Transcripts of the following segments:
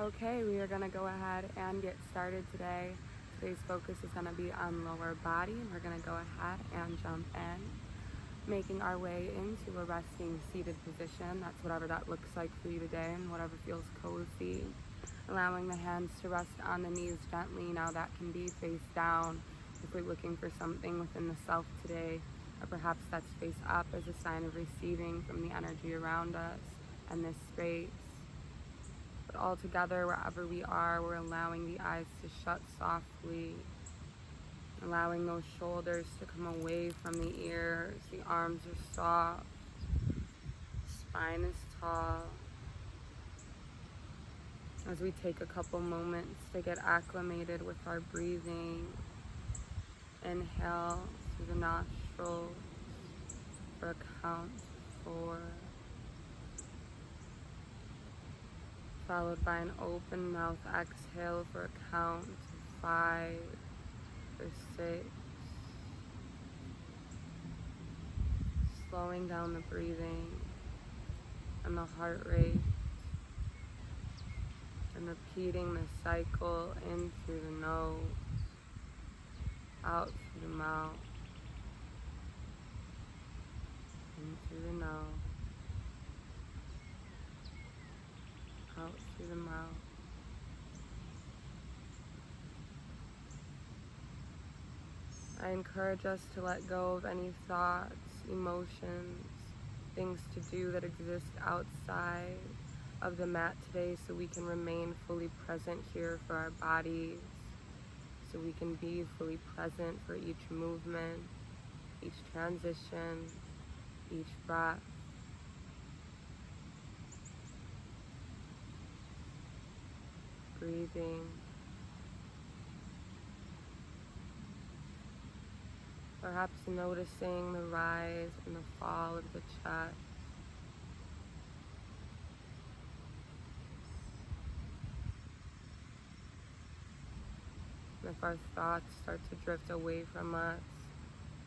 Okay, we are going to go ahead and get started today. Today's focus is going to be on lower body, and we're going to go ahead and jump in, making our way into a resting seated position. That's whatever that looks like for you today and whatever feels cozy. Allowing the hands to rest on the knees gently. Now that can be face down if we're looking for something within the self today, or perhaps that's face up as a sign of receiving from the energy around us and this space. But all together, wherever we are, we're allowing the eyes to shut softly, allowing those shoulders to come away from the ears. The arms are soft, spine is tall. As we take a couple moments to get acclimated with our breathing, inhale through the nostrils for a count of 4. Followed by an open mouth exhale for a count of 5 or 6. Slowing down the breathing and the heart rate, and repeating the cycle in through the nose, out through the mouth, in through the nose, out through the mouth. I encourage us to let go of any thoughts, emotions, things to do that exist outside of the mat today, so we can remain fully present here for our bodies, so we can be fully present for each movement, each transition, each breath. Breathing. Perhaps noticing the rise and the fall of the chest. And if our thoughts start to drift away from us,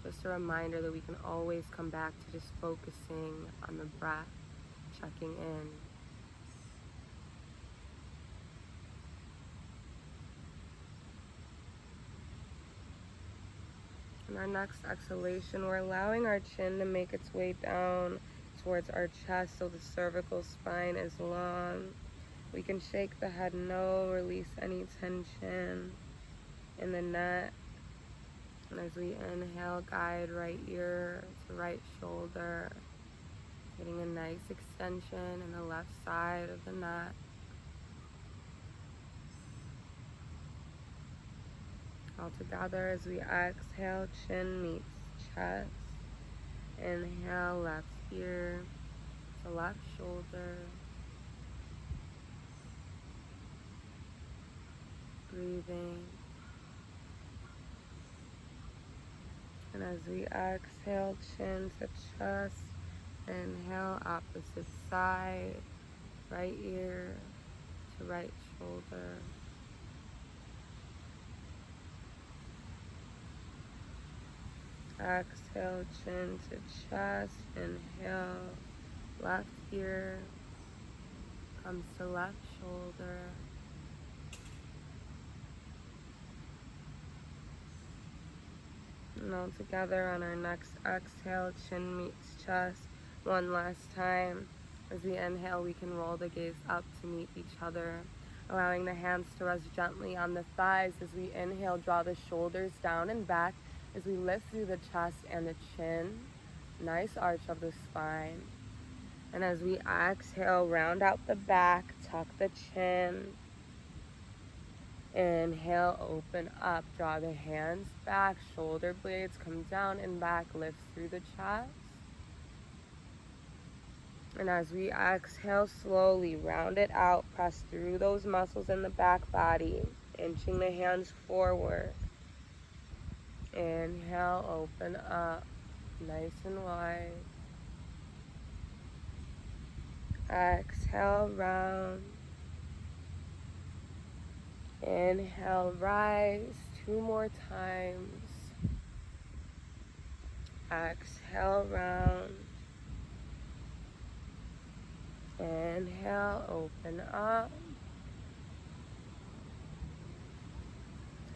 just a reminder that we can always come back to just focusing on the breath, checking in. In our next exhalation, we're allowing our chin to make its way down towards our chest so the cervical spine is long. We can shake the head no, release any tension in the neck. And as we inhale, guide right ear to right shoulder, getting a nice extension in the left side of the neck. All together as we exhale, chin meets chest. Inhale, left ear to left shoulder. Breathing. And as we exhale, chin to chest. Inhale, opposite side, right ear to right shoulder. Exhale, chin to chest. Inhale, left ear comes to left shoulder. And all together on our next exhale, chin meets chest. One last time. As we inhale, we can roll the gaze up to meet each other, allowing the hands to rest gently on the thighs. As we inhale, draw the shoulders down and back as we lift through the chest and the chin. Nice arch of the spine. And as we exhale, round out the back, tuck the chin. Inhale, open up, draw the hands back, shoulder blades come down and back, lift through the chest. And as we exhale, slowly round it out, press through those muscles in the back body, inching the hands forward. Inhale, open up, nice and wide. Exhale, round. Inhale, rise 2 more times. Exhale, round. Inhale, open up.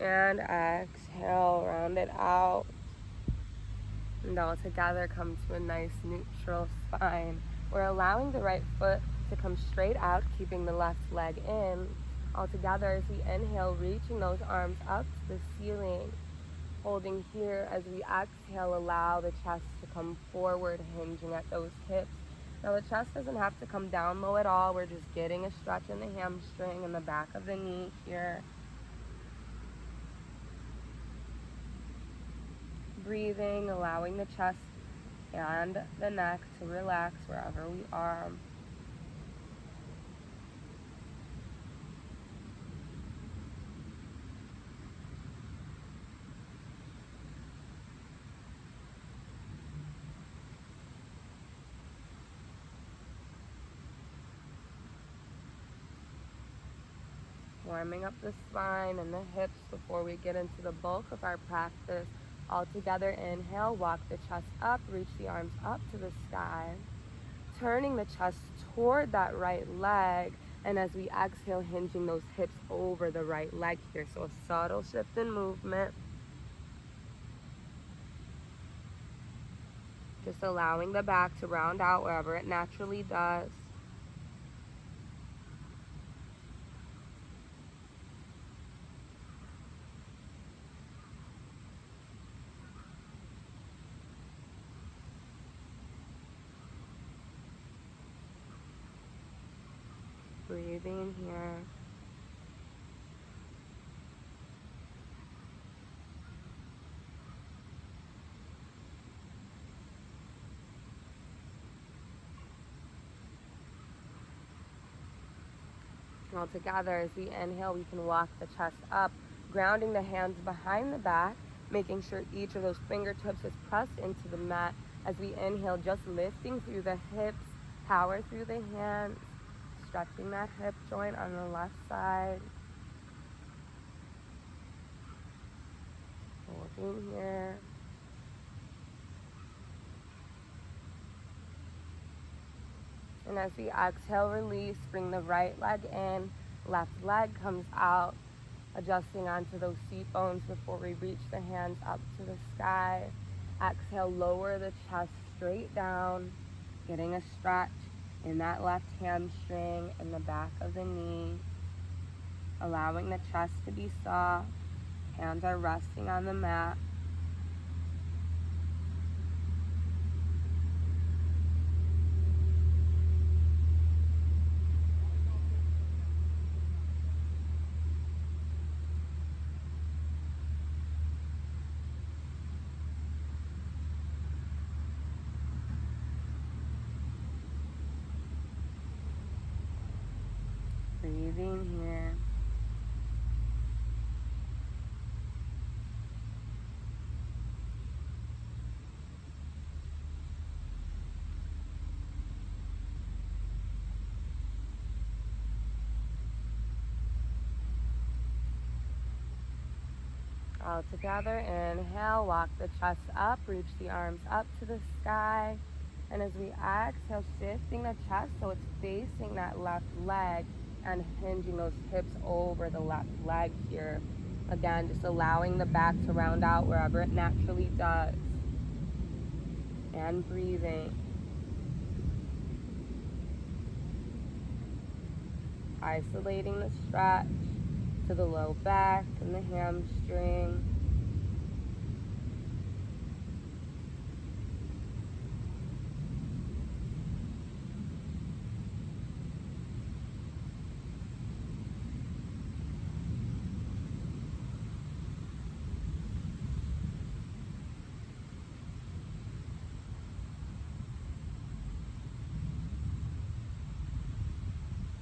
And exhale, round it out. And all together come to a nice neutral spine. We're allowing the right foot to come straight out, keeping the left leg in. All together as we inhale, reaching those arms up to the ceiling. Holding here as we exhale, allow the chest to come forward, hinging at those hips. Now the chest doesn't have to come down low at all. We're just getting a stretch in the hamstring and the back of the knee here. Breathing, allowing the chest and the neck to relax wherever we are. Warming up the spine and the hips before we get into the bulk of our practice. All together, inhale, walk the chest up, reach the arms up to the sky. Turning the chest toward that right leg, and as we exhale, hinging those hips over the right leg here. So a subtle shift in movement. Just allowing the back to round out wherever it naturally does. Breathing here. All together, as we inhale, we can walk the chest up, grounding the hands behind the back, making sure each of those fingertips is pressed into the mat. As we inhale, just lifting through the hips, power through the hands, stretching that hip joint on the left side. Holding here. And as we exhale, release, bring the right leg in, left leg comes out, adjusting onto those seat bones before we reach the hands up to the sky. Exhale, lower the chest straight down, getting a stretch in that left hamstring and the back of the knee, allowing the chest to be soft. Hands are resting on the mat. Breathing here. All together, inhale, walk the chest up, reach the arms up to the sky. And as we exhale, shifting the chest so it's facing that left leg and hinging those hips over the left leg here. Again, just allowing the back to round out wherever it naturally does. And breathing. Isolating the stretch to the low back and the hamstring.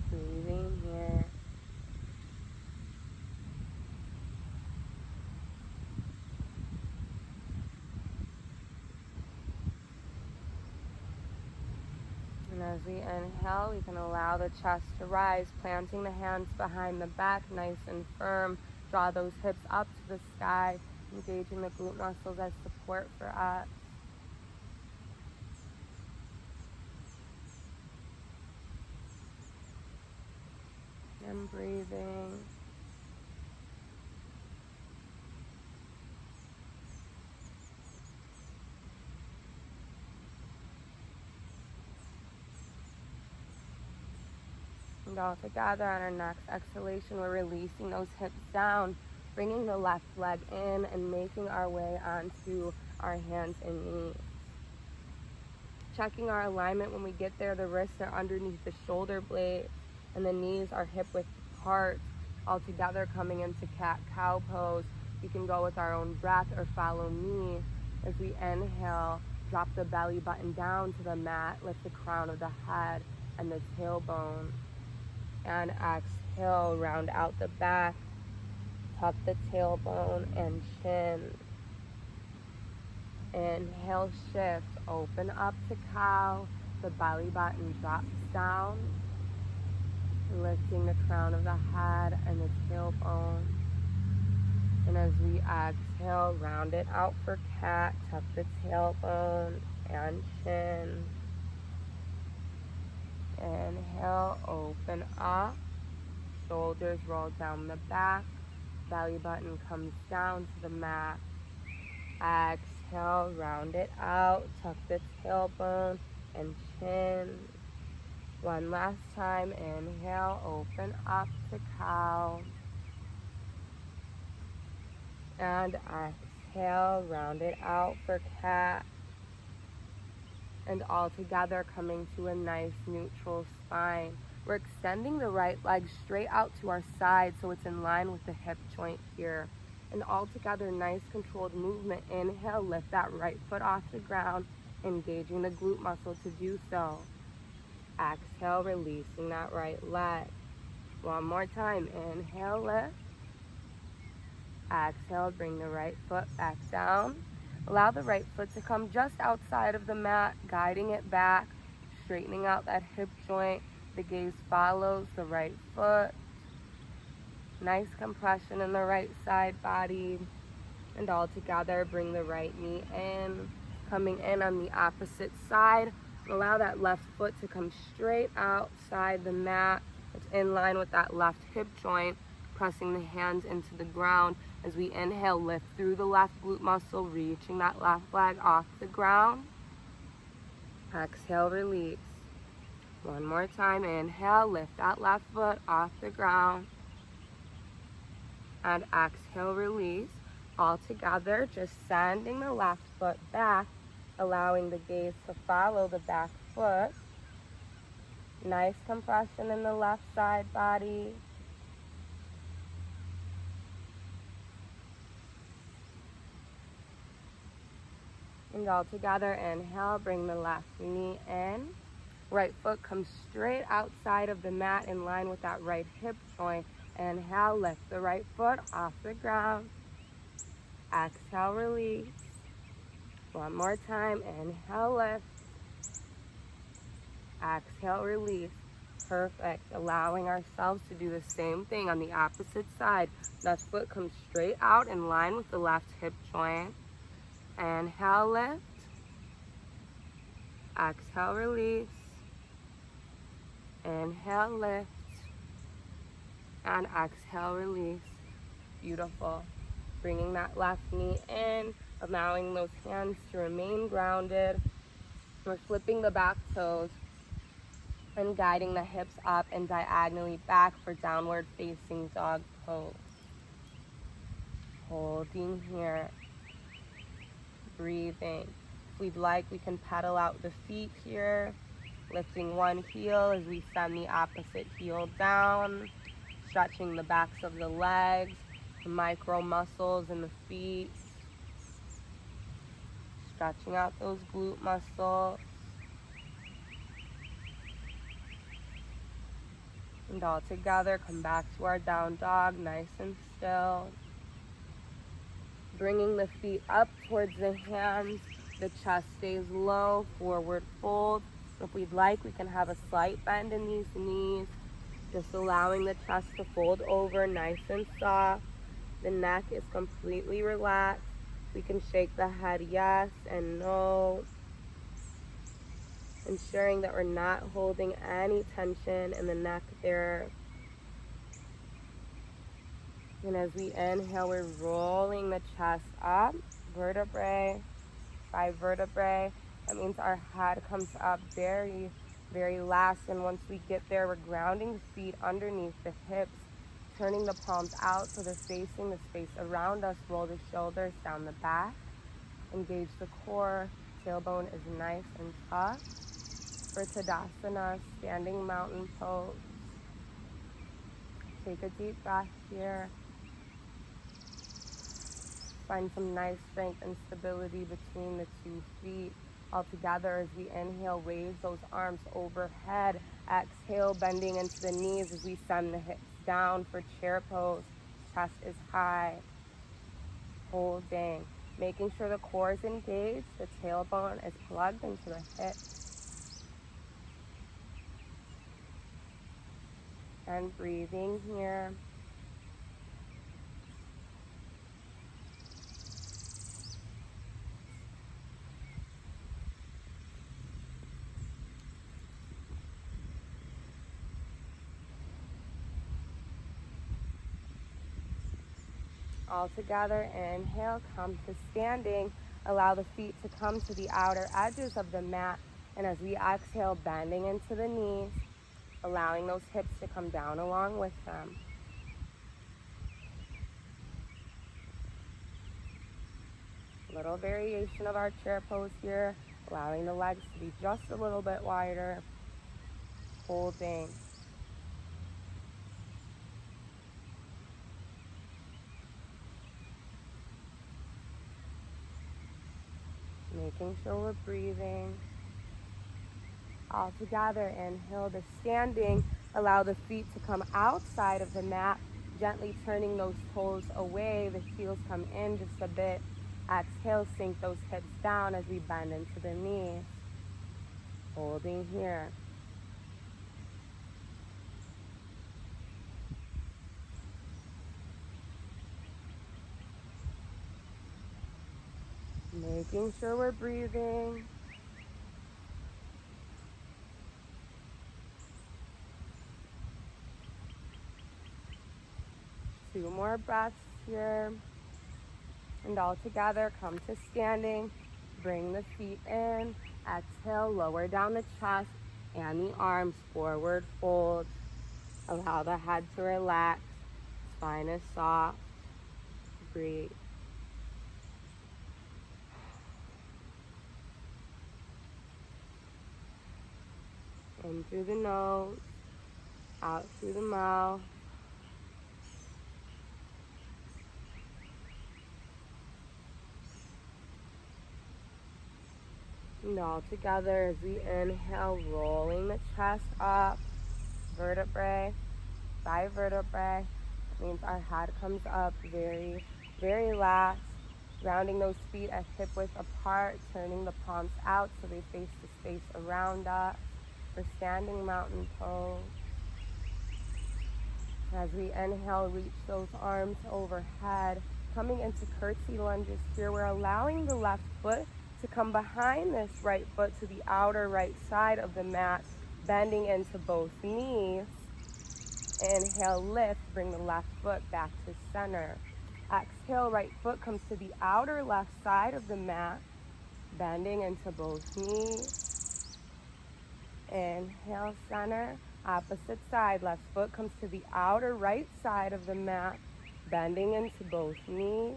Breathing here. And as we inhale, we can allow the chest to rise, planting the hands behind the back, nice and firm. Draw those hips up to the sky, engaging the glute muscles as support for us. And breathing. And all together on our next exhalation, we're releasing those hips down, bringing the left leg in and making our way onto our hands and knees. Checking our alignment when we get there, the wrists are underneath the shoulder blades and the knees are hip width apart. All together coming into cat-cow pose. You can go with our own breath or follow me. As we inhale, drop the belly button down to the mat, lift the crown of the head and the tailbone. And exhale, round out the back, tuck the tailbone and chin. Inhale, shift, open up to cow, the belly button drops down, lifting the crown of the head and the tailbone. And as we exhale, round it out for cat, tuck the tailbone and chin. Inhale, open up, shoulders roll down the back, belly button comes down to the mat. Exhale, round it out, tuck the tailbone and chin. One last time, inhale, open up to cow. And exhale, round it out for cat. And all together coming to a nice neutral spine. We're extending the right leg straight out to our side so it's in line with the hip joint here. And all together, nice controlled movement. Inhale, lift that right foot off the ground, engaging the glute muscle to do so. Exhale, releasing that right leg. One more time, inhale, lift. Exhale, bring the right foot back down. Allow the right foot to come just outside of the mat, guiding it back, straightening out that hip joint. The gaze follows the right foot. Nice compression in the right side body. And all together, bring the right knee in. Coming in on the opposite side. Allow that left foot to come straight outside the mat. It's in line with that left hip joint. Pressing the hands into the ground. As we inhale, lift through the left glute muscle, reaching that left leg off the ground. Exhale, release. One more time, inhale, lift that left foot off the ground. And exhale, release. All together, just sending the left foot back, allowing the gaze to follow the back foot. Nice compression in the left side body. And all together, inhale, bring the left knee in. Right foot comes straight outside of the mat in line with that right hip joint. Inhale, lift the right foot off the ground. Exhale, release. One more time, inhale, lift. Exhale, release. Perfect. Allowing ourselves to do the same thing on the opposite side. Left foot comes straight out in line with the left hip joint. Inhale, lift. Exhale, release. Inhale, lift. And exhale, release. Beautiful. Bringing that left knee in, allowing those hands to remain grounded. We're flipping the back toes and guiding the hips up and diagonally back for downward facing dog pose. Holding here. Breathing. If we'd like, we can pedal out the feet here, lifting one heel as we send the opposite heel down, stretching the backs of the legs, the micro muscles in the feet, stretching out those glute muscles. And all together, come back to our down dog, nice and still. Bringing the feet up towards the hands, the chest stays low, forward fold. If we'd like, we can have a slight bend in these knees, just allowing the chest to fold over nice and soft. The neck is completely relaxed. We can shake the head yes and no, ensuring that we're not holding any tension in the neck there. And as we inhale, we're rolling the chest up, vertebrae by vertebrae. That means our head comes up very, Very last, and once we get there, we're grounding the feet underneath the hips, turning the palms out so they're facing the space around us. Roll the shoulders down the back, engage the core, tailbone is nice and tucked. For Tadasana, standing mountain pose. Take a deep breath here. Find some nice strength and stability between the 2 feet. All together as we inhale, raise those arms overhead. Exhale, bending into the knees as we send the hips down for chair pose. Chest is high. Holding. Making sure the core is engaged, the tailbone is plugged into the hips. And breathing here. All together, inhale, come to standing. Allow the feet to come to the outer edges of the mat. And as we exhale, bending into the knees, allowing those hips to come down along with them. Little variation of our chair pose here, allowing the legs to be just a little bit wider. Holding. Making sure we're breathing. All together, inhale to standing. Allow the feet to come outside of the mat, gently turning those toes away. The heels come in just a bit. Exhale, sink those hips down as we bend into the knees. Holding here. Making sure we're breathing. Two more breaths here. And all together, come to standing. Bring the feet in. Exhale, lower down the chest and the arms, forward fold. Allow the head to relax. Spine is soft. Breathe. In through the nose, out through the mouth. And all together as we inhale, rolling the chest up, vertebrae by vertebrae. That means our head comes up very, very last. Rounding those feet at hip width apart, turning the palms out so they face the space around us. For standing mountain pose. As we inhale, reach those arms overhead. Coming into curtsy lunges here, we're allowing the left foot to come behind this right foot to the outer right side of the mat, bending into both knees. Inhale, lift, bring the left foot back to center. Exhale, right foot comes to the outer left side of the mat, bending into both knees. Inhale, center, opposite side. Left foot comes to the outer right side of the mat, bending into both knees.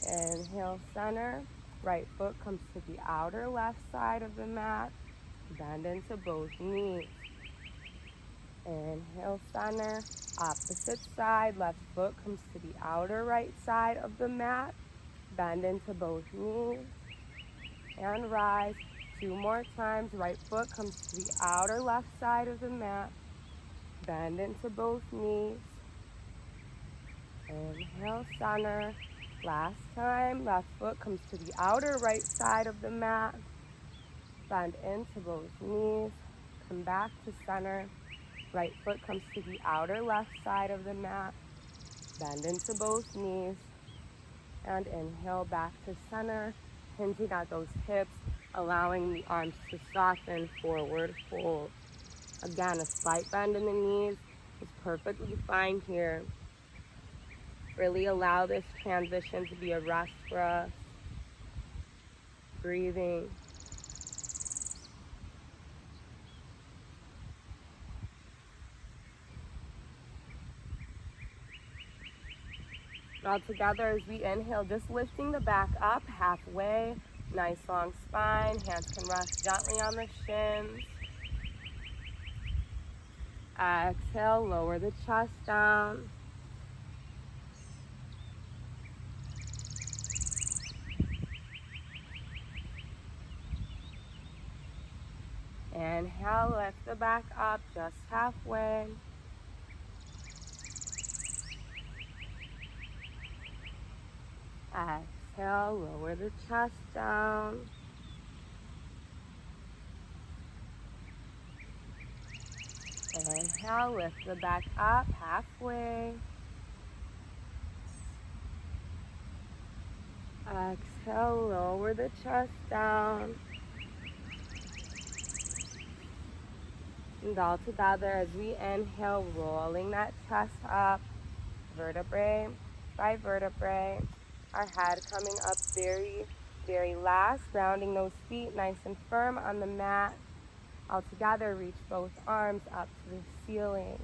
Inhale, center, right foot comes to the outer left side of the mat, bend into both knees. Inhale, center, opposite side. Left foot comes to the outer right side of the mat, bend into both knees. And rise. 2 more times. Right foot comes to the outer left side of the mat. Bend into both knees. Inhale, center. Last time. Left foot comes to the outer right side of the mat. Bend into both knees. Come back to center. Right foot comes to the outer left side of the mat. Bend into both knees. And inhale back to center. Hinging at those hips. Allowing the arms to soften, forward fold. Again, a slight bend in the knees is perfectly fine here. Really allow this transition to be a rest for us. Breathing. All together as we inhale, just lifting the back up halfway. Nice long spine. Hands can rest gently on the shins. Exhale, lower the chest down. Inhale, lift the back up just halfway. Exhale, lower the chest down. Inhale, lift the back up halfway. Exhale, lower the chest down. And all together as we inhale, rolling that chest up, vertebrae by vertebrae. Our head coming up very, very last, rounding those feet nice and firm on the mat. All together, reach both arms up to the ceiling.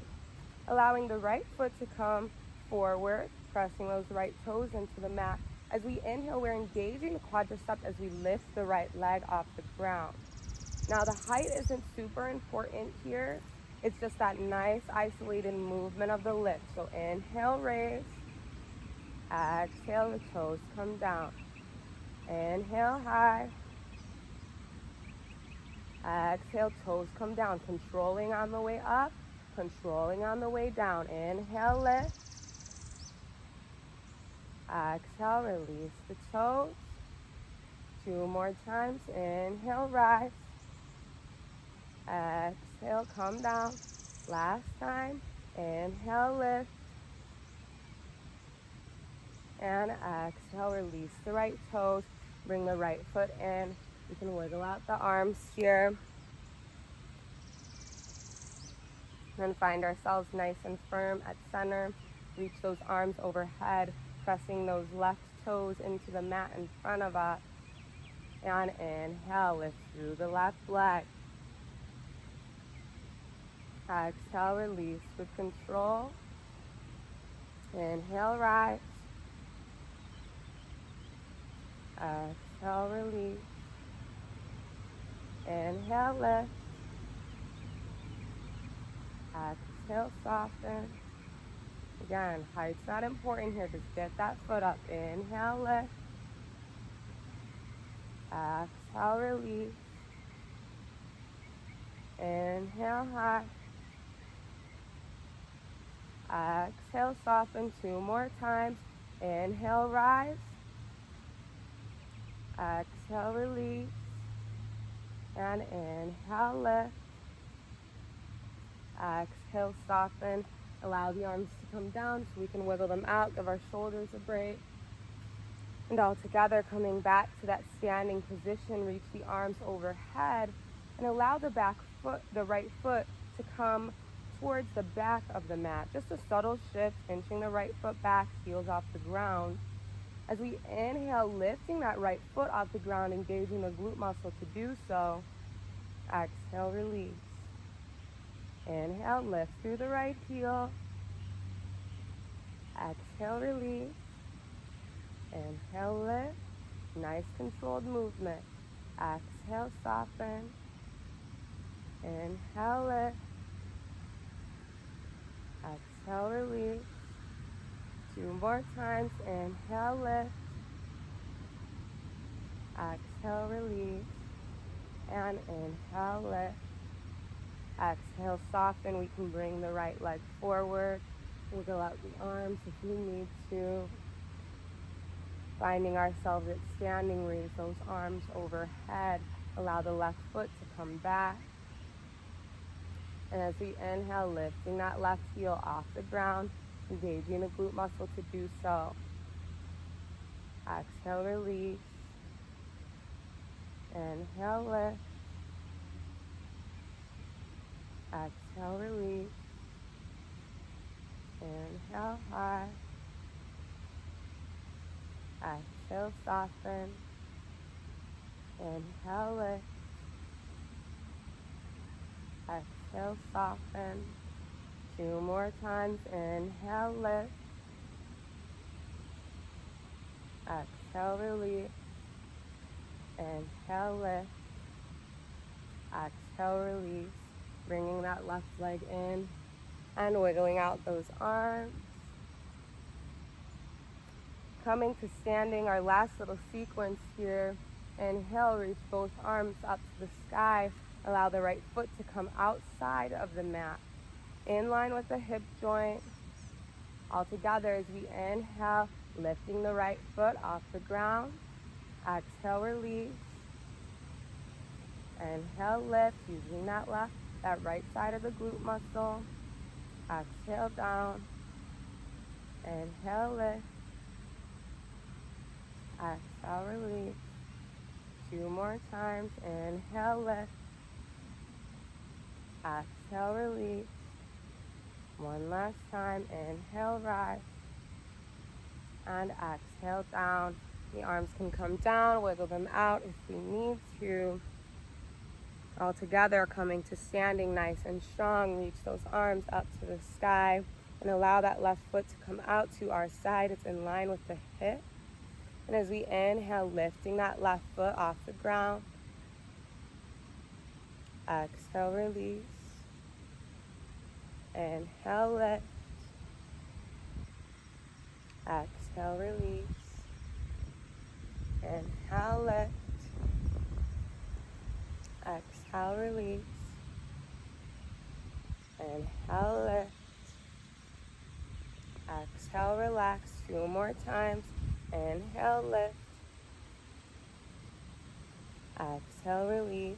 Allowing the right foot to come forward, pressing those right toes into the mat. As we inhale, we're engaging the quadriceps as we lift the right leg off the ground. Now, the height isn't super important here. It's just that nice isolated movement of the lift. So inhale, raise. Exhale, the toes come down. Inhale, high. Exhale, toes come down. Controlling on the way up, controlling on the way down. Inhale, lift. Exhale, release the toes. 2 more times. Inhale, rise. Exhale, come down. Last time. Inhale, lift. And exhale, release the right toes. Bring the right foot in. You can wiggle out the arms here. And find ourselves nice and firm at center. Reach those arms overhead, pressing those left toes into the mat in front of us. And inhale, lift through the left leg. Exhale, release with control. Inhale, rise. Exhale, release. Inhale, lift. Exhale, soften. Again, height's not important here. Just get that foot up. Inhale, lift. Exhale, release. Inhale, high. Exhale, soften 2 more times. Inhale, rise. Exhale, release. And inhale, lift. Exhale, soften. Allow the arms to come down so we can wiggle them out. Give our shoulders a break. And all together, coming back to that standing position, reach the arms overhead and allow the right foot to come towards the back of the mat. Just a subtle shift, inching the right foot back, heels off the ground. As we inhale, lifting that right foot off the ground, engaging the glute muscle to do so. Exhale, release. Inhale, lift through the right heel. Exhale, release. Inhale, lift. Nice controlled movement. Exhale, soften. Inhale, lift. Exhale, release. 2 more times. Inhale, lift. Exhale, release. And inhale, lift. Exhale, soften. We can bring the right leg forward. Wiggle out the arms if we need to. Finding ourselves at standing, raise those arms overhead. Allow the left foot to come back. And as we inhale, lifting that left heel off the ground, engaging the glute muscle to do so. Exhale, release. Inhale, lift. Exhale, release. Inhale, high. Exhale, soften. Inhale, lift. Exhale, soften. 2 more times. Inhale, lift. Exhale, release. Inhale, lift. Exhale, release. Bringing that left leg in and wiggling out those arms. Coming to standing, our last little sequence here. Inhale, reach both arms up to the sky. Allow the right foot to come outside of the mat, in line with the hip joint. All together as we inhale, lifting the right foot off the ground. Exhale, release. Inhale, lift, using that right side of the glute muscle. Exhale, down. Inhale, lift. Exhale, release. 2 more times. Inhale, lift. Exhale, release. 1 last time. Inhale, rise. And exhale, down. The arms can come down, wiggle them out if we need to. All together, coming to standing nice and strong. Reach those arms up to the sky and allow that left foot to come out to our side. It's in line with the hip. And as we inhale, lifting that left foot off the ground. Exhale, release. Inhale, lift. Exhale, release. Inhale, lift. Exhale, release. Inhale, lift. Exhale, relax. 2 more times. Inhale, lift. Exhale, release.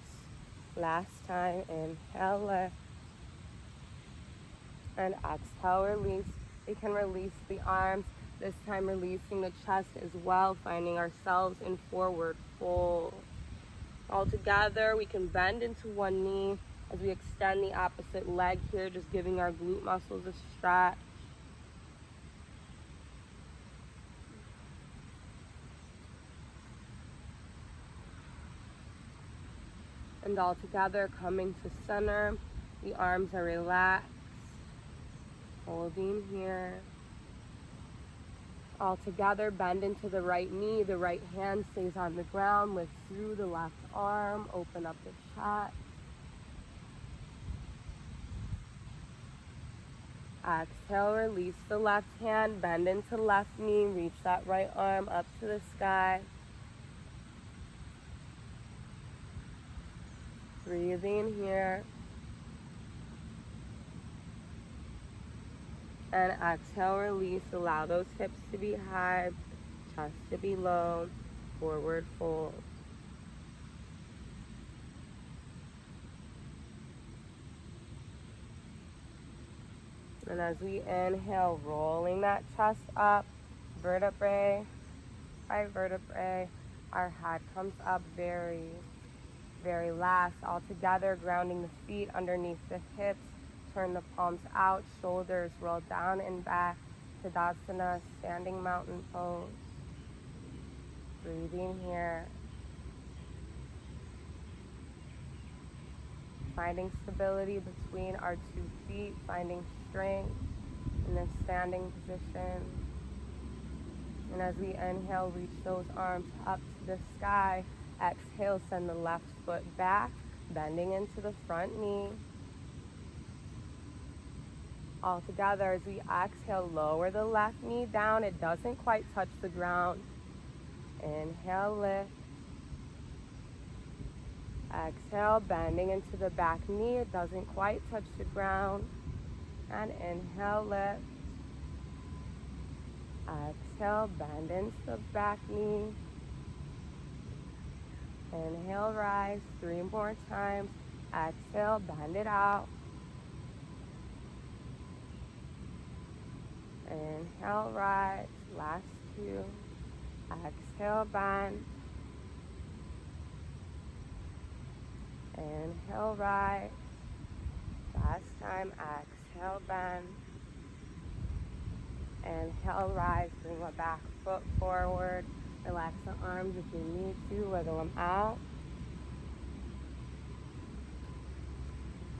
Last time. Inhale, lift. And exhale, release. We can release the arms. This time releasing the chest as well, finding ourselves in forward fold. All together, we can bend into one knee as we extend the opposite leg here, just giving our glute muscles a stretch. And all together, coming to center. The arms are relaxed. Holding here. All together, bend into the right knee. The right hand stays on the ground. Lift through the left arm. Open up the chest. Exhale, release the left hand. Bend into left knee. Reach that right arm up to the sky. Breathing here. And exhale, release. Allow those hips to be high, chest to be low, forward fold. And as we inhale, rolling that chest up, vertebrae by vertebrae, our head comes up very, very last. All together, grounding the feet underneath the hips. Turn the palms out, shoulders roll down and back. Tadasana, standing mountain pose. Breathing here. Finding stability between our 2 feet, finding strength in this standing position. And as we inhale, reach those arms up to the sky. Exhale, send the left foot back, bending into the front knee. All together, as we exhale, lower the left knee down. It doesn't quite touch the ground. Inhale, lift. Exhale, bending into the back knee. It doesn't quite touch the ground. And inhale, lift. Exhale, bend into the back knee. Inhale, rise. 3 more times. Exhale, bend it out. Inhale, rise. Last 2. Exhale, bend. Inhale, rise. Last time. Exhale, bend. Inhale, rise. Bring the back foot forward. Relax the arms if you need to. Wiggle them out.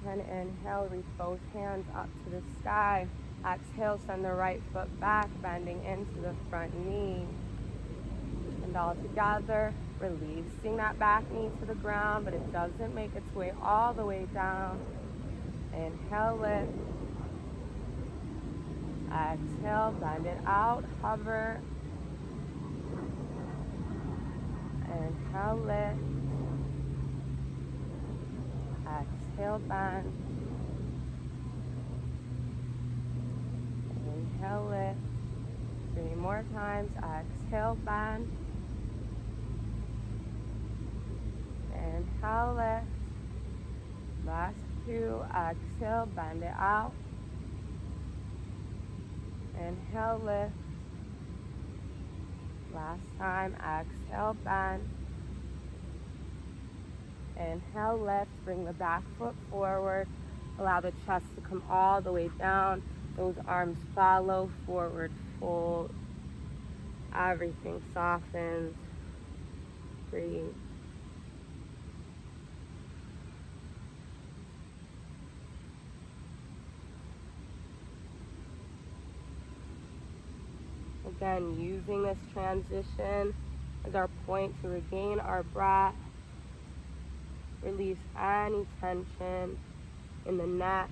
And inhale, reach both hands up to the sky. Exhale, send the right foot back, bending into the front knee. And all together, releasing that back knee to the ground, but it doesn't make its way all the way down. Inhale, lift. Exhale, bend it out, hover. Inhale, lift. Exhale, bend. Inhale, lift. 3 more times. Exhale, bend. Inhale, lift. Last 2. Exhale, bend it out. Inhale, lift. Last time. Exhale, bend. Inhale, lift. Bring the back foot forward. Allow the chest to come all the way down. Those arms follow, forward fold. Everything softens. Breathe. Again, using this transition as our point to regain our breath. Release any tension in the neck.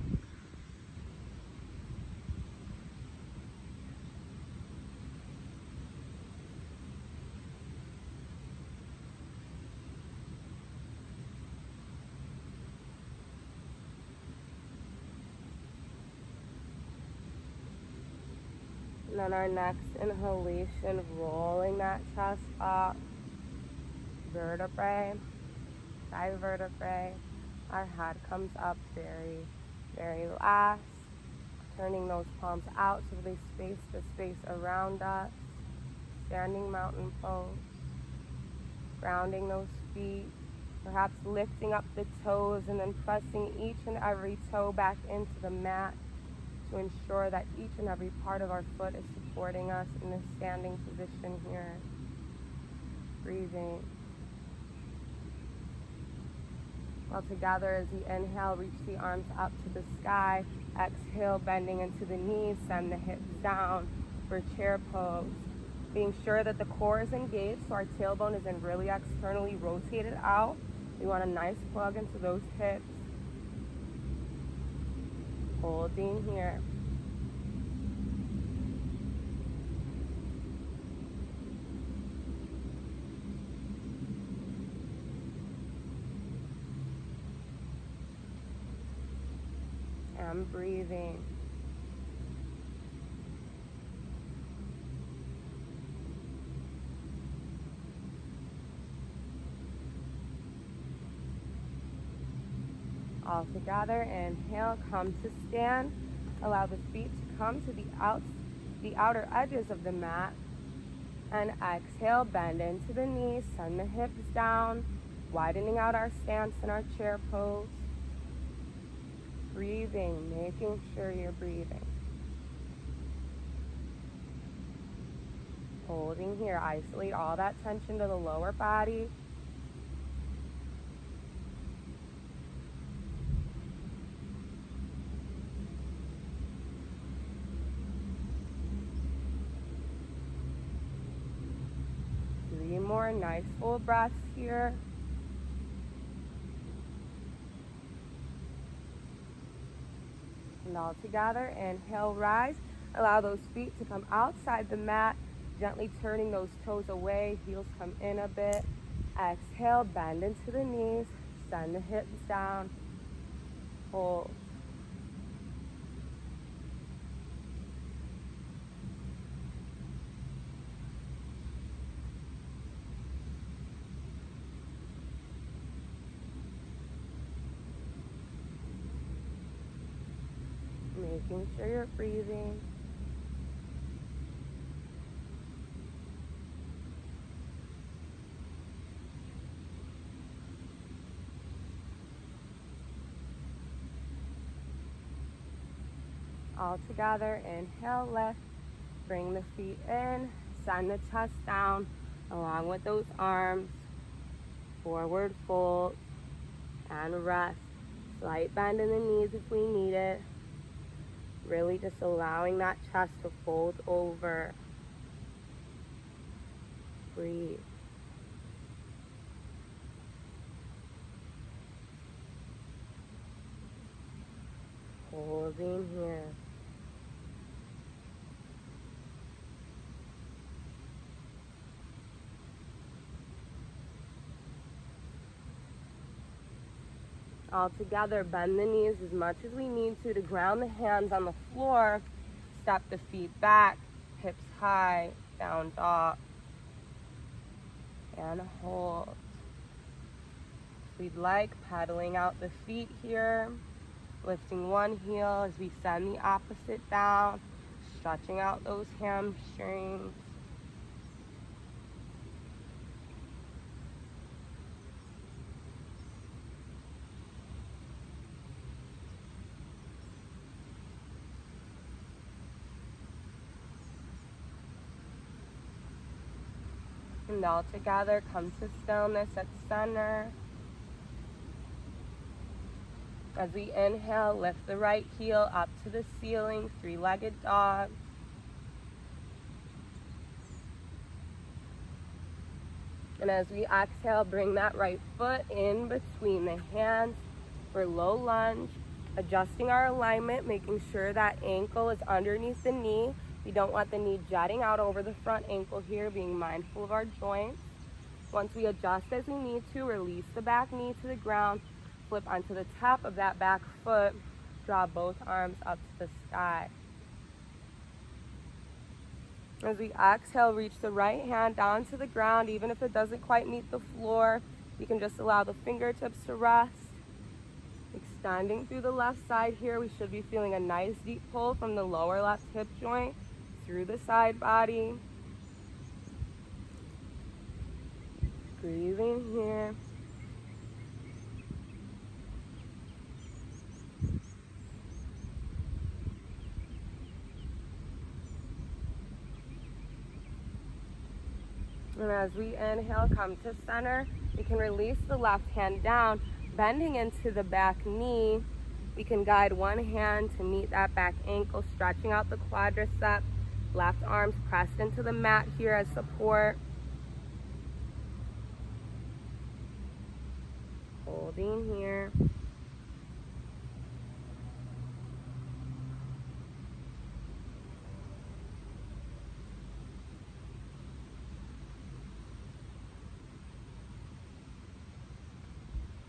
And then our next inhalation, rolling that chest up, vertebrae, side vertebrae. Our head comes up very, very last, turning those palms out so they space the space around us. Standing mountain pose, grounding those feet, perhaps lifting up the toes and then pressing each and every toe back into the mat to ensure that each and every part of our foot is supporting us in this standing position here. Breathing. All together as we inhale, reach the arms up to the sky. Exhale, bending into the knees, send the hips down for chair pose. Being sure that the core is engaged so our tailbone isn't really externally rotated out. We want a nice plug into those hips. Holding here. And breathing. All together, inhale, come to stand. Allow the feet to come to the outer edges of the mat. And exhale, bend into the knees, send the hips down, widening out our stance in our chair pose. Breathing, making sure you're breathing. Holding here, isolate all that tension to the lower body. More nice full breaths here. And all together, inhale, rise. Allow those feet to come outside the mat, gently turning those toes away, heels come in a bit. Exhale, bend into the knees, send the hips down, hold. Making sure you're breathing. All together, inhale, lift. Bring the feet in, send the chest down, along with those arms. Forward fold, and rest. Slight bend in the knees if we need it. Really just allowing that chest to fold over. Breathe. Holding here. All together, bend the knees as much as we need to ground the hands on the floor. Step the feet back, hips high, down dog. And hold. If we'd like, pedaling out the feet here. Lifting one heel as we send the opposite down. Stretching out those hamstrings. And all together, come to stillness at center. As we inhale, lift the right heel up to the ceiling, three-legged dog. And as we exhale, bring that right foot in between the hands for low lunge, adjusting our alignment, making sure that ankle is underneath the knee. We don't want the knee jutting out over the front ankle here, being mindful of our joints. Once we adjust as we need to, release the back knee to the ground, flip onto the top of that back foot, draw both arms up to the sky. As we exhale, reach the right hand down to the ground. Even if it doesn't quite meet the floor, you can just allow the fingertips to rest. Extending through the left side here, we should be feeling a nice deep pull from the lower left hip joint through the side body. Breathing here. And as we inhale, come to center. We can release the left hand down, bending into the back knee. We can guide one hand to meet that back ankle, stretching out the quadricep. Left arms pressed into the mat here as support. Holding here.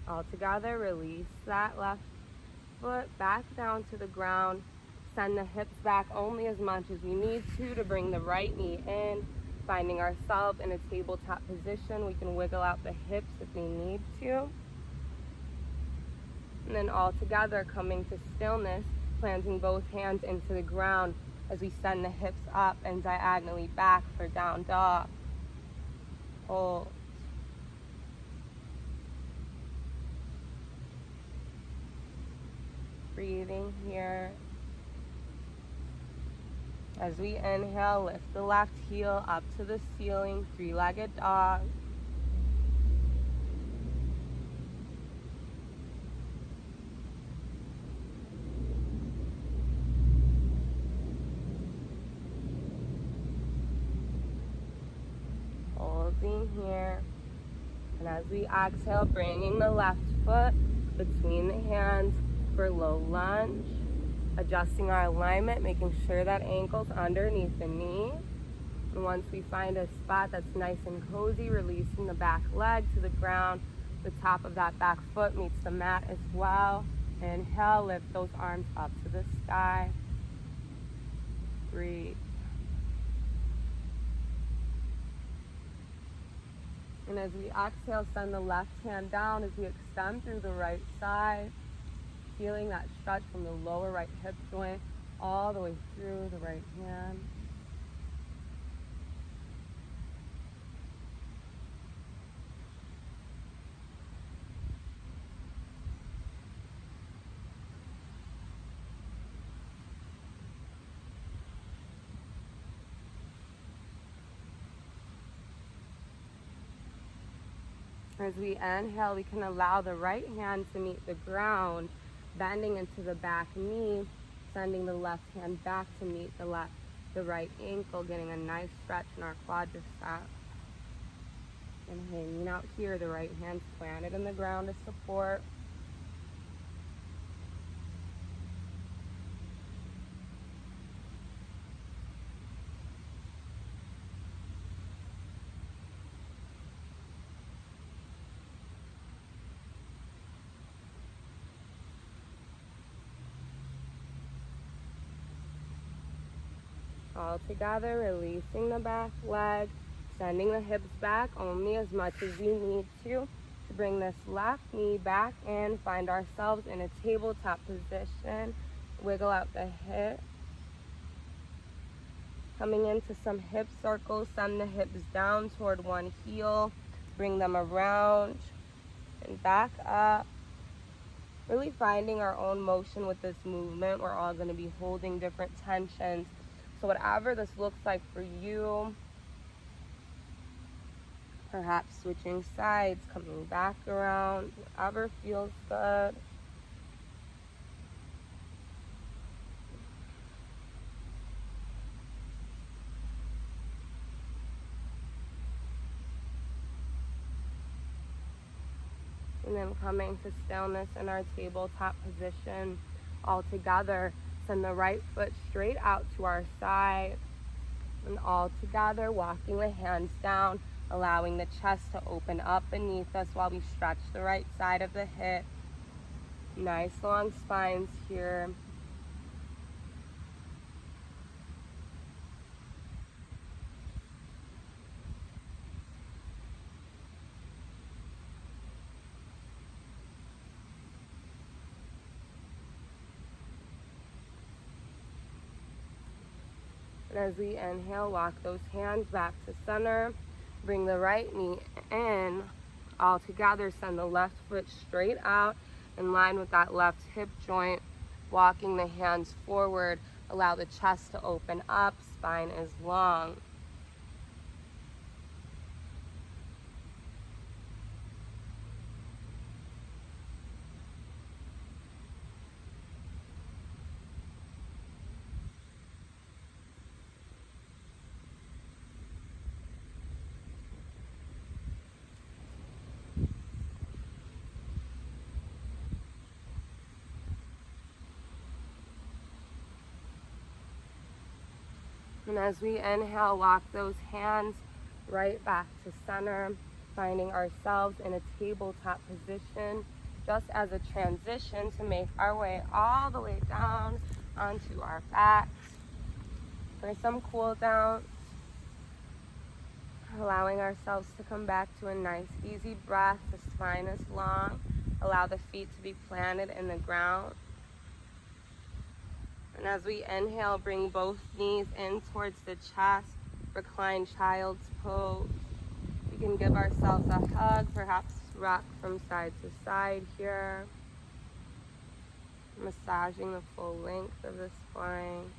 All together, release that left foot back down to the ground. Send the hips back only as much as we need to bring the right knee in. Finding ourselves in a tabletop position, we can wiggle out the hips if we need to. And then all together, coming to stillness, planting both hands into the ground as we send the hips up and diagonally back for down dog. Hold. Breathing here. As we inhale, lift the left heel up to the ceiling, three-legged dog. Holding here. And as we exhale, bringing the left foot between the hands for low lunge. Adjusting our alignment, making sure that ankle's underneath the knee. And once we find a spot that's nice and cozy, releasing the back leg to the ground. The top of that back foot meets the mat as well. Inhale, lift those arms up to the sky. Breathe. And as we exhale, send the left hand down as we extend through the right side. Feeling that stretch from the lower right hip joint all the way through the right hand. As we inhale, we can allow the right hand to meet the ground, bending into the back knee, sending the left hand back to meet the right ankle, getting a nice stretch in our quadriceps. And hanging out here, the right hand's planted in the ground to support. All together, releasing the back leg, sending the hips back only as much as you need to bring this left knee back in, find ourselves in a tabletop position, wiggle out the hip, coming into some hip circles, send the hips down toward one heel, bring them around and back up, really finding our own motion with this movement. We're all going to be holding different tensions. So whatever this looks like for you, perhaps switching sides, coming back around, whatever feels good. And then coming to stillness in our tabletop position. All together, send the right foot straight out to our side. And all together, walking the hands down, allowing the chest to open up beneath us while we stretch the right side of the hip. Nice long spines here. And as we inhale, walk those hands back to center. Bring the right knee in. All together, send the left foot straight out in line with that left hip joint. Walking the hands forward. Allow the chest to open up. Spine is long. And as we inhale, walk those hands right back to center, finding ourselves in a tabletop position, just as a transition to make our way all the way down onto our backs. For some cool downs, allowing ourselves to come back to a nice, easy breath. The spine is long. Allow the feet to be planted in the ground. And as we inhale, bring both knees in towards the chest, recline child's pose. We can give ourselves a hug, perhaps rock from side to side here, massaging the full length of the spine.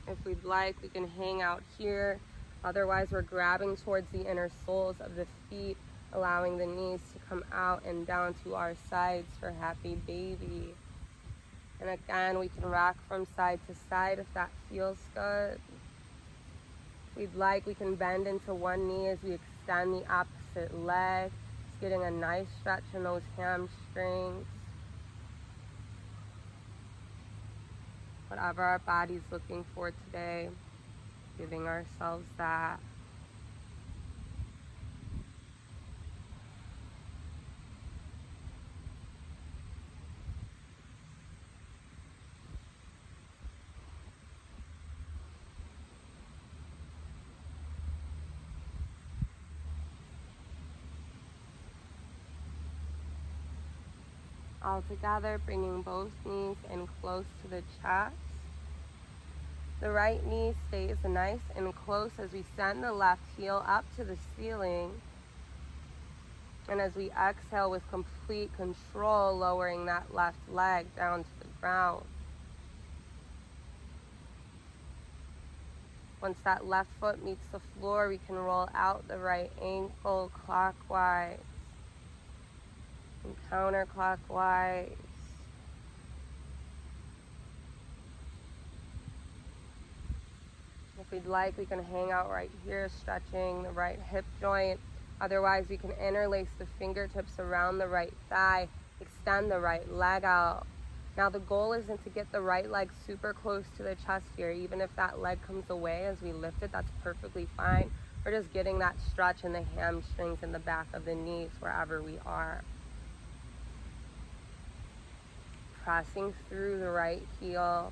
If we'd like, we can hang out here. Otherwise, we're grabbing towards the inner soles of the feet, allowing the knees to come out and down to our sides for happy baby. And again, we can rock from side to side if that feels good. If we'd like, we can bend into one knee as we extend the opposite leg. Just getting a nice stretch in those hamstrings. Whatever our body's looking for today, giving ourselves that. All together, bringing both knees in close to the chest. The right knee stays nice and close as we send the left heel up to the ceiling. And as we exhale with complete control, lowering that left leg down to the ground. Once that left foot meets the floor, we can roll out the right ankle clockwise and counterclockwise. we'd like, we can hang out right here, stretching the right hip joint. Otherwise, we can interlace the fingertips around the right thigh, extend the right leg out. Now the goal isn't to get the right leg super close to the chest here. Even if that leg comes away as we lift it, that's perfectly fine. We're just getting that stretch in the hamstrings and the back of the knees wherever we are. Pressing through the right heel.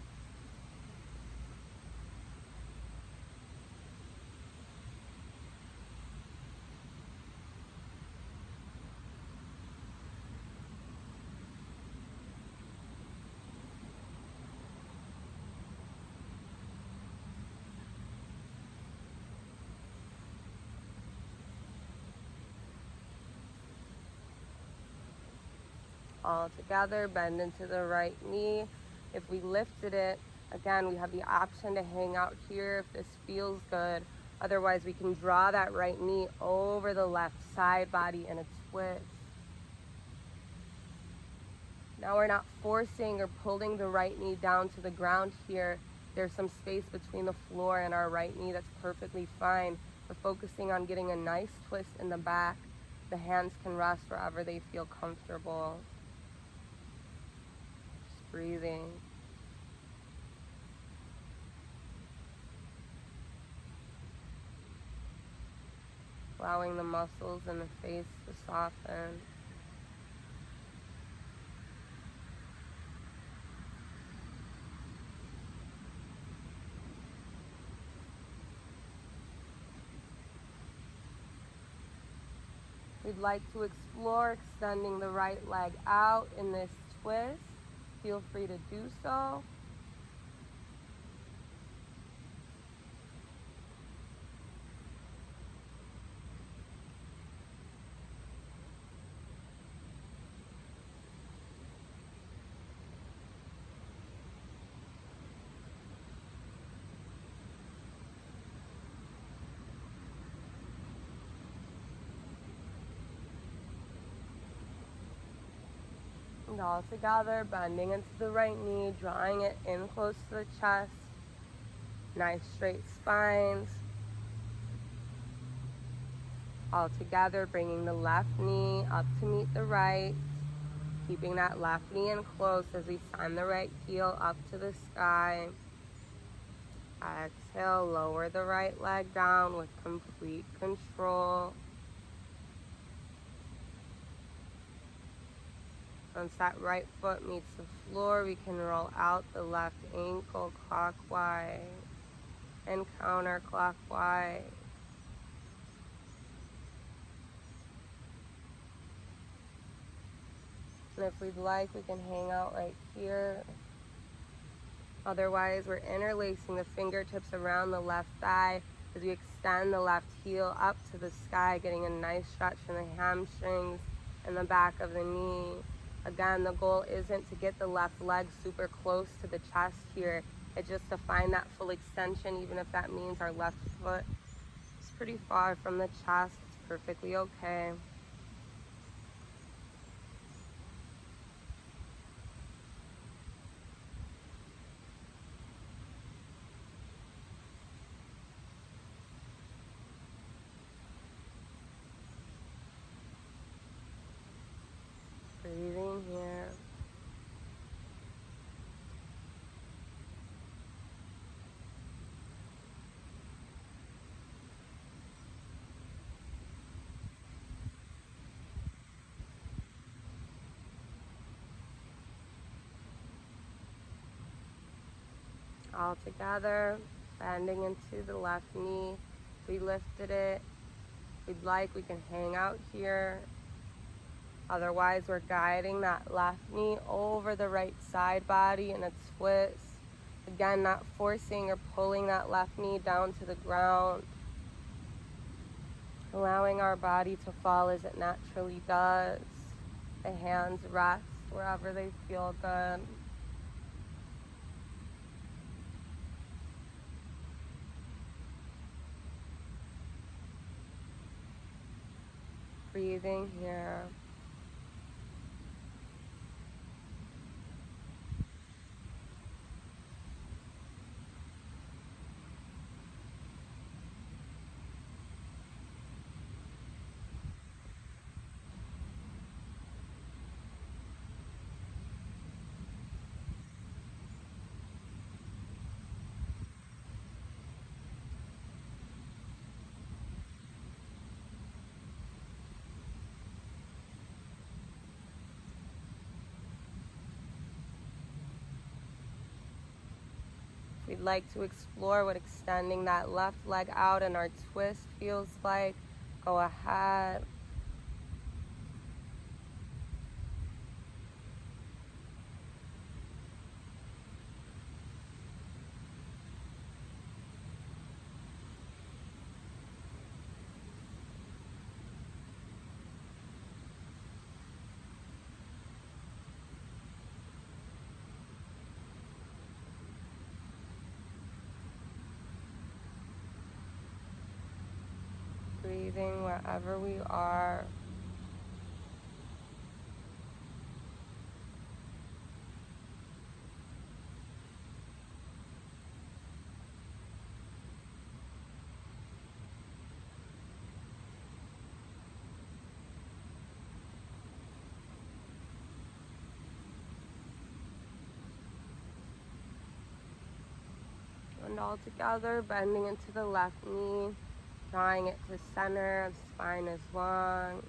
All together, bend into the right knee. If we lifted it, again, we have the option to hang out here if this feels good. Otherwise, we can draw that right knee over the left side body in a twist. Now we're not forcing or pulling the right knee down to the ground here. There's some space between the floor and our right knee. That's perfectly fine. We're focusing on getting a nice twist in the back. The hands can rest wherever they feel comfortable. Just breathing. Allowing the muscles in the face to soften. We'd like to explore extending the right leg out in this twist. Feel free to do so. And all together, bending into the right knee, drawing it in close to the chest. Nice straight spines. All together, bringing the left knee up to meet the right. Keeping that left knee in close as we send the right heel up to the sky. Exhale, lower the right leg down with complete control. Once that right foot meets the floor, we can roll out the left ankle clockwise and counterclockwise. And if we'd like, we can hang out right here. Otherwise, we're interlacing the fingertips around the left thigh as we extend the left heel up to the sky, getting a nice stretch in the hamstrings and the back of the knee. Again, the goal isn't to get the left leg super close to the chest here. It's just to find that full extension, even if that means our left foot is pretty far from the chest. It's perfectly okay. Breathing here. All together, bending into the left knee. If we lifted it, if we'd like, we can hang out here. Otherwise, we're guiding that left knee over the right side body in a twist. Again, not forcing or pulling that left knee down to the ground. Allowing our body to fall as it naturally does. The hands rest wherever they feel good. Breathing here. We'd like to explore what extending that left leg out in our twist feels like. Go ahead. Breathing wherever we are. And all together, bending into the left knee, drawing it to center, spine is long.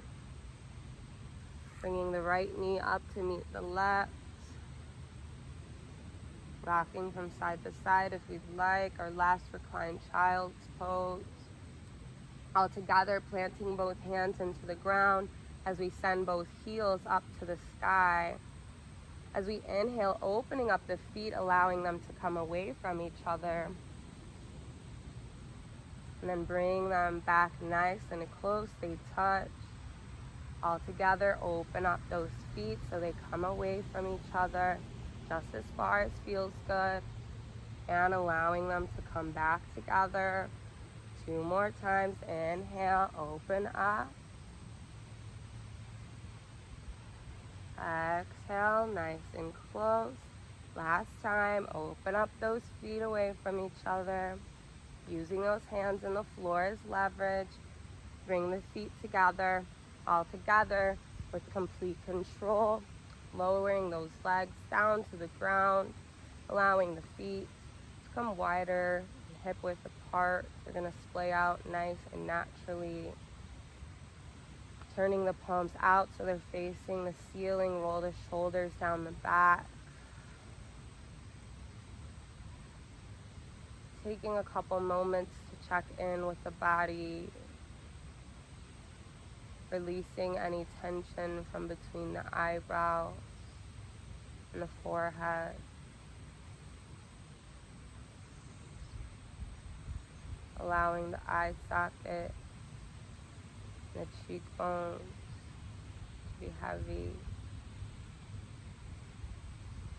Bringing the right knee up to meet the left. Rocking from side to side if we'd like, our last reclined child's pose. All together, planting both hands into the ground as we send both heels up to the sky. As we inhale, opening up the feet, allowing them to come away from each other. And then bring them back nice and close, they touch. All together, open up those feet so they come away from each other, just as far as feels good. And allowing them to come back together. 2 more times, inhale, open up. Exhale, nice and close. Last time, open up those feet away from each other. Using those hands in the floor as leverage. Bring the feet together, all together with complete control. Lowering those legs down to the ground. Allowing the feet to come wider, hip width apart. They're going to splay out nice and naturally. Turning the palms out so they're facing the ceiling. Roll the shoulders down the back. Taking a couple moments to check in with the body. Releasing any tension from between the eyebrows and the forehead. Allowing the eye socket and the cheekbones to be heavy.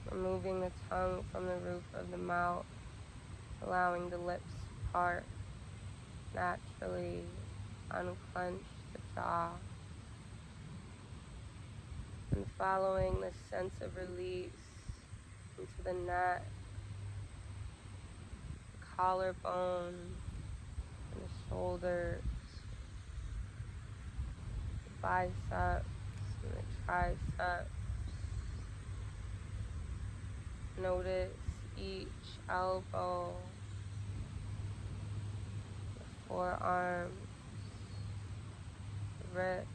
Removing the tongue from the roof of the mouth. Allowing the lips to part naturally. Unclench the jaw. And following the sense of release into the neck, the collarbone, and the shoulders, the biceps, and the triceps. Notice each elbow, the forearms, the wrists,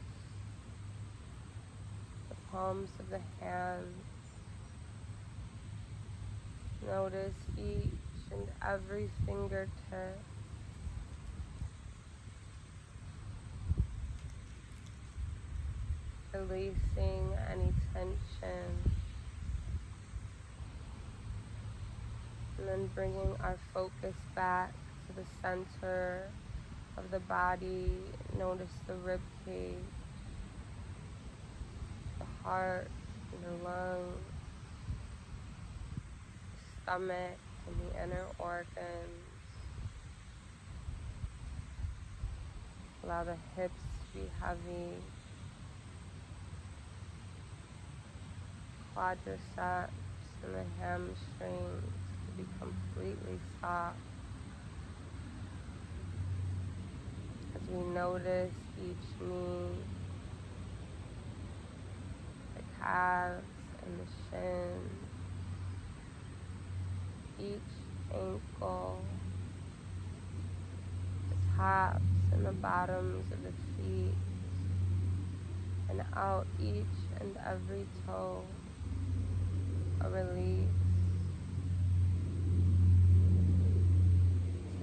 the palms of the hands. Notice each and every fingertip. Releasing any tension. And then bringing our focus back to the center of the body. Notice the rib cage, the heart, and the lungs, the stomach, and the inner organs. Allow the hips to be heavy, quadriceps and the hamstrings to be completely soft. As we notice each knee, the calves and the shins, each ankle, the tops and the bottoms of the feet, and out each and every toe. A release.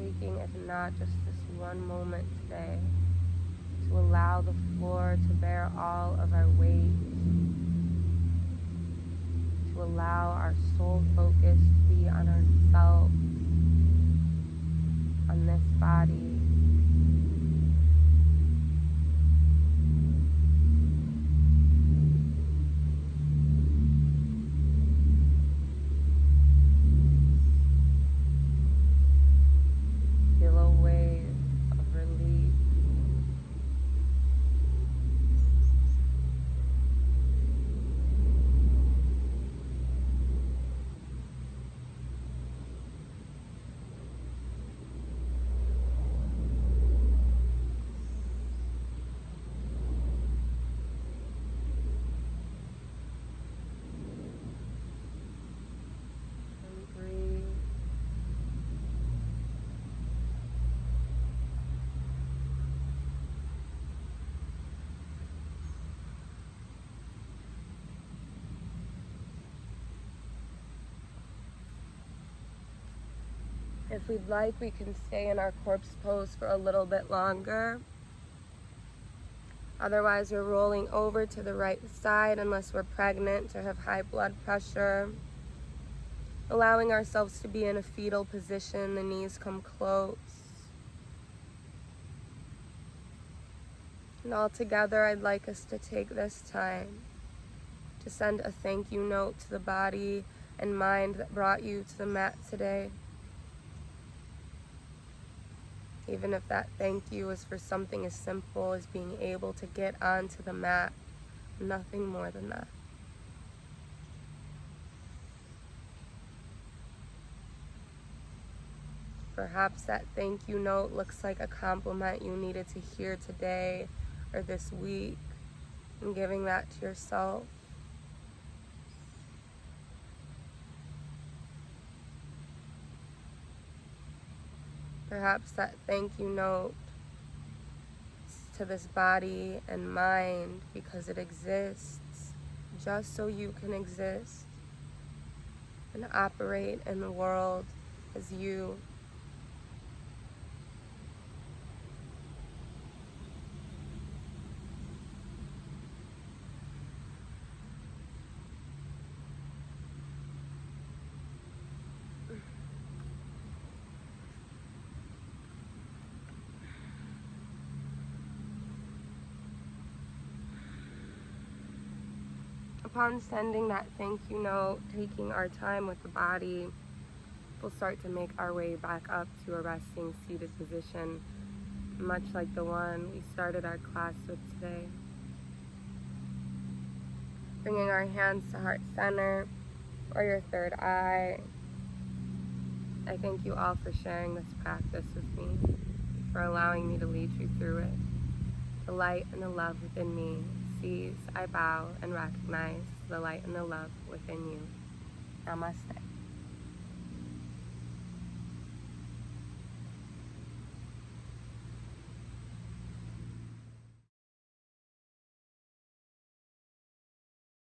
taking, if not just this one moment today, to allow the floor to bear all of our weight, to allow our sole focus to be on ourselves, on this body. Feel a wave of relief. And breathe. If we'd like, we can stay in our corpse pose for a little bit longer. Otherwise, we're rolling over to the right side unless we're pregnant or have high blood pressure. Allowing ourselves to be in a fetal position, the knees come close. And all together, I'd like us to take this time to send a thank you note to the body and mind that brought you to the mat today. Even if that thank you is for something as simple as being able to get onto the mat, nothing more than that. Perhaps that thank you note looks like a compliment you needed to hear today or this week, and giving that to yourself. Perhaps that thank you note is to this body and mind because it exists just so you can exist and operate in the world as you. Upon sending that thank you note, taking our time with the body, we'll start to make our way back up to a resting seated position, much like the one we started our class with today. Bringing our hands to heart center or your third eye. I thank you all for sharing this practice with me, for allowing me to lead you through it. The light and the love within me sees, I bow and recognize the light and the love within you. Namaste.